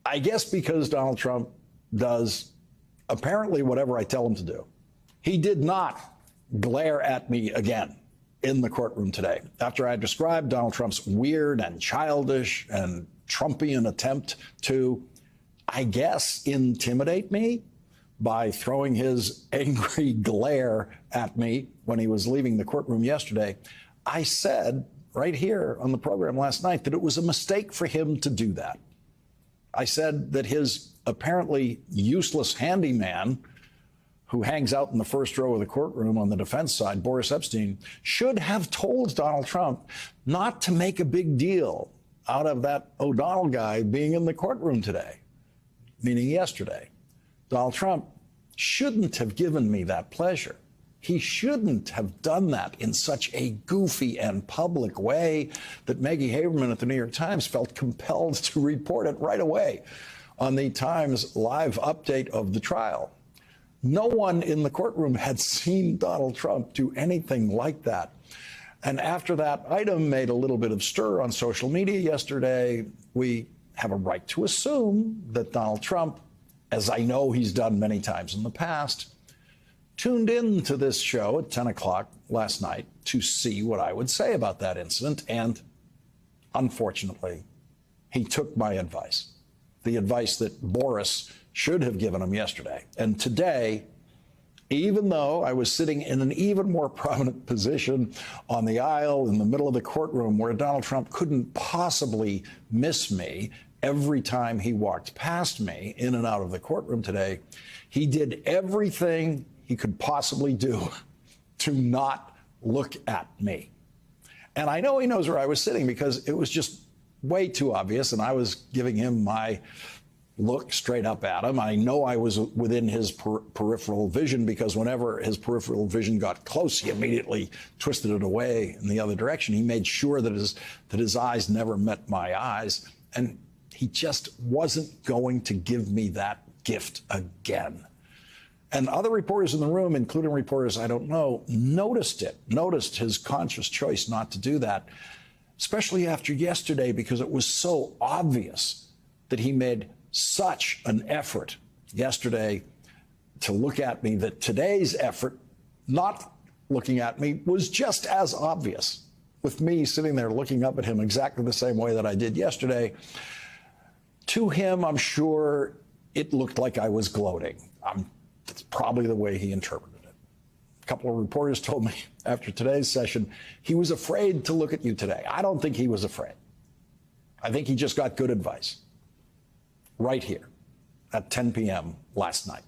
I guess because Donald Trump does apparently whatever I tell him to do. He did not glare at me again in the courtroom today after I described Donald Trump's weird and childish and Trumpian attempt to, I guess, intimidate me by throwing his angry glare at me when he was leaving the courtroom yesterday. I said right here on the program last night that it was a mistake for him to do that. I said that his apparently useless handyman who hangs out in the first row of the courtroom on the defense side, Boris Epshteyn, should have told Donald Trump not to make a big deal out of that O'Donnell guy being in the courtroom today, meaning yesterday. Donald Trump shouldn't have given me that pleasure. He shouldn't have done that in such a goofy and public way that Maggie Haberman at the New York Times felt compelled to report it right away on the Times live update of the trial. No one in the courtroom had seen Donald Trump do anything like that. And after that item made a little bit of stir on social media yesterday, we have a right to assume that Donald Trump, as I know he's done many times in the past, tuned in to this show at 10 o'clock last night to see what I would say about that incident. And unfortunately, he took my advice, the advice that Boris should have given him yesterday. And today, even though I was sitting in an even more prominent position on the aisle in the middle of the courtroom where Donald Trump couldn't possibly miss me every time he walked past me in and out of the courtroom today, he did everything he could possibly do to not look at me. And I know he knows where I was sitting because it was just way too obvious, and I was giving him my look straight up at him. I know I was within his peripheral vision because whenever his peripheral vision got close, he immediately twisted it away in the other direction. He made sure that his eyes never met my eyes, and he just wasn't going to give me that gift again. And other reporters in the room, including reporters I don't know, noticed his conscious choice not to do that, especially after yesterday, because it was so obvious that he made such an effort yesterday to look at me that today's effort, not looking at me, was just as obvious, with me sitting there looking up at him exactly the same way that I did yesterday. To him, I'm sure it looked like I was gloating. That's probably the way he interpreted it. A couple of reporters told me after today's session he was afraid to look at you today. I don't think he was afraid. I think he just got good advice right here at 10 p.m. last night.